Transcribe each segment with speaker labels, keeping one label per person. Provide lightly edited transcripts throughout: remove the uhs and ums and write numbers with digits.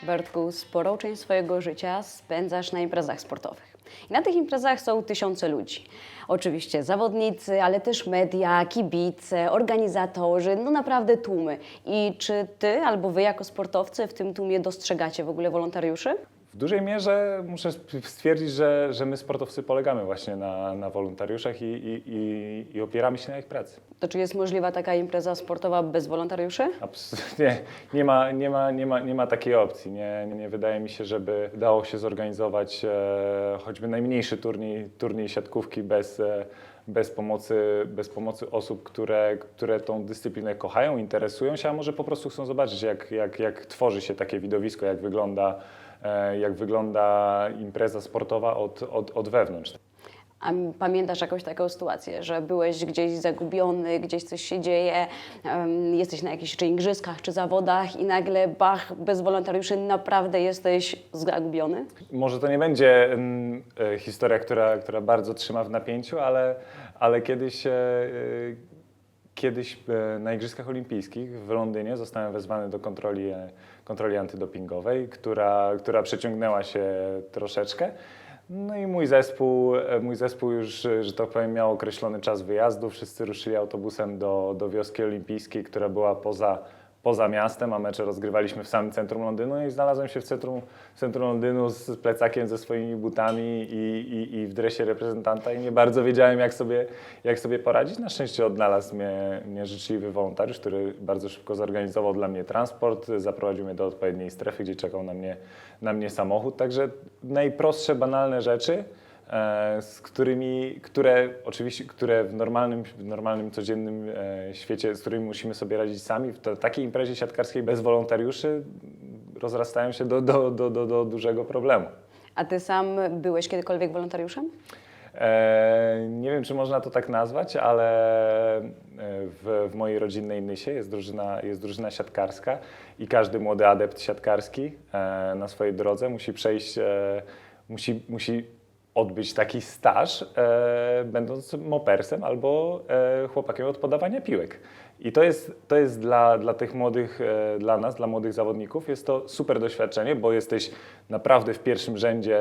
Speaker 1: Bartku, sporą część swojego życia spędzasz na imprezach sportowych. I na tych imprezach są tysiące ludzi. Oczywiście zawodnicy, ale też media, kibice, organizatorzy, no naprawdę tłumy. I czy ty albo wy jako sportowcy w tym tłumie dostrzegacie w ogóle wolontariuszy?
Speaker 2: W dużej mierze muszę stwierdzić, że my sportowcy polegamy właśnie na wolontariuszach i opieramy się na ich pracy.
Speaker 1: To czy jest możliwa taka impreza sportowa bez wolontariuszy?
Speaker 2: Absolutnie nie ma takiej opcji. Nie wydaje mi się, żeby dało się zorganizować choćby najmniejszy turniej siatkówki bez pomocy osób, które tą dyscyplinę kochają, interesują się, a może po prostu chcą zobaczyć, jak tworzy się takie widowisko, jak wygląda impreza sportowa od wewnątrz.
Speaker 1: A pamiętasz jakąś taką sytuację, że byłeś gdzieś zagubiony, gdzieś coś się dzieje, jesteś na jakichś czy igrzyskach, czy zawodach i nagle bach, bez wolontariuszy naprawdę jesteś zagubiony?
Speaker 2: Może to nie będzie historia, która bardzo trzyma w napięciu, ale kiedyś na Igrzyskach Olimpijskich w Londynie zostałem wezwany do kontroli antydopingowej, która przeciągnęła się troszeczkę. No i mój zespół już, że tak powiem, miał określony czas wyjazdu. Wszyscy ruszyli autobusem do wioski olimpijskiej, która była poza miastem, a mecze rozgrywaliśmy w samym centrum Londynu i znalazłem się w centrum Londynu z plecakiem, ze swoimi butami i w dresie reprezentanta i nie bardzo wiedziałem, jak sobie poradzić. Na szczęście odnalazł mnie życzliwy wolontariusz, który bardzo szybko zorganizował dla mnie transport, zaprowadził mnie do odpowiedniej strefy, gdzie czekał na mnie samochód. Także najprostsze, banalne rzeczy, które w normalnym, codziennym świecie, z którymi musimy sobie radzić sami, w takiej imprezie siatkarskiej bez wolontariuszy rozrastają się do dużego problemu.
Speaker 1: A ty sam byłeś kiedykolwiek wolontariuszem?
Speaker 2: Nie wiem, czy można to tak nazwać, ale w mojej rodzinnej Nysie jest drużyna siatkarska i każdy młody adept siatkarski na swojej drodze musi przejść, musi odbyć taki staż, będąc mopersem albo chłopakiem od podawania piłek. I to jest dla tych młodych, dla nas, dla młodych zawodników, jest to super doświadczenie, bo jesteś naprawdę w pierwszym rzędzie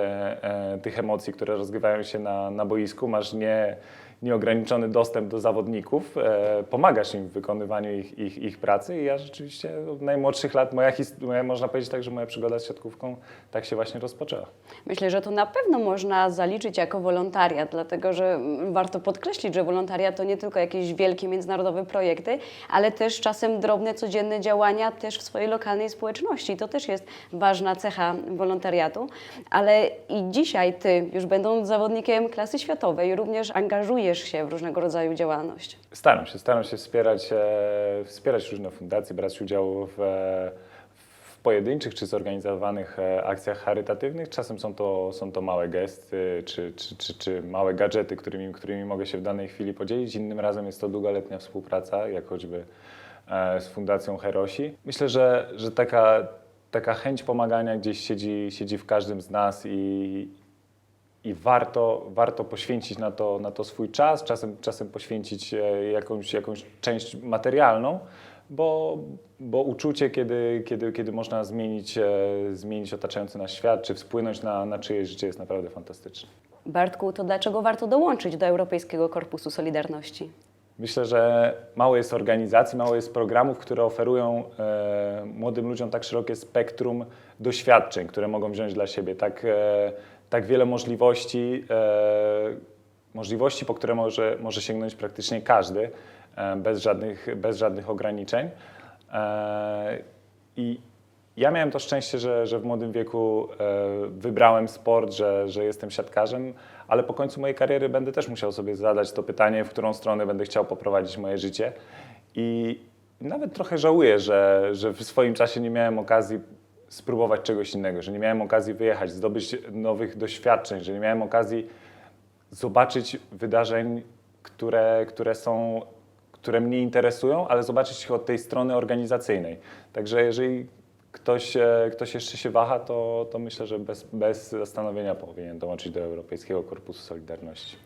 Speaker 2: tych emocji, które rozgrywają się na boisku. Masz nieograniczony dostęp do zawodników, pomagasz im w wykonywaniu ich pracy i ja rzeczywiście od najmłodszych lat, można powiedzieć tak, że moja przygoda z siatkówką tak się właśnie rozpoczęła.
Speaker 1: Myślę, że to na pewno można zaliczyć jako wolontariat, dlatego że warto podkreślić, że wolontariat to nie tylko jakieś wielkie międzynarodowe projekty, ale też czasem drobne, codzienne działania też w swojej lokalnej społeczności. To też jest ważna cecha wolontariatu, ale i dzisiaj ty, już będąc zawodnikiem klasy światowej, również angażujesz się w różnego rodzaju działalność.
Speaker 2: Staram się wspierać różne fundacje, brać udział w pojedynczych czy zorganizowanych akcjach charytatywnych. Czasem są to małe gesty czy małe gadżety, którymi mogę się w danej chwili podzielić. Innym razem jest to długoletnia współpraca, jak choćby z Fundacją Herosi. Myślę, że taka chęć pomagania gdzieś siedzi w każdym z nas i warto poświęcić na to swój czas, czasem poświęcić jakąś część materialną, bo uczucie, kiedy można zmienić otaczający nas świat, czy wpłynąć na czyjeś życie, jest naprawdę fantastyczne.
Speaker 1: Bartku, to dlaczego warto dołączyć do Europejskiego Korpusu Solidarności?
Speaker 2: Myślę, że mało jest organizacji, mało jest programów, które oferują młodym ludziom tak szerokie spektrum doświadczeń, które mogą wziąć dla siebie, tak wiele możliwości, po które może sięgnąć praktycznie każdy, bez żadnych ograniczeń. I ja miałem to szczęście, że w młodym wieku wybrałem sport, że jestem siatkarzem, ale po końcu mojej kariery będę też musiał sobie zadać to pytanie, w którą stronę będę chciał poprowadzić moje życie. I nawet trochę żałuję, że w swoim czasie nie miałem okazji spróbować czegoś innego, że nie miałem okazji wyjechać, zdobyć nowych doświadczeń, że nie miałem okazji zobaczyć wydarzeń, które mnie interesują, ale zobaczyć ich od tej strony organizacyjnej. Także jeżeli ktoś jeszcze się waha, to myślę, że bez zastanowienia powinien dołączyć do Europejskiego Korpusu Solidarności.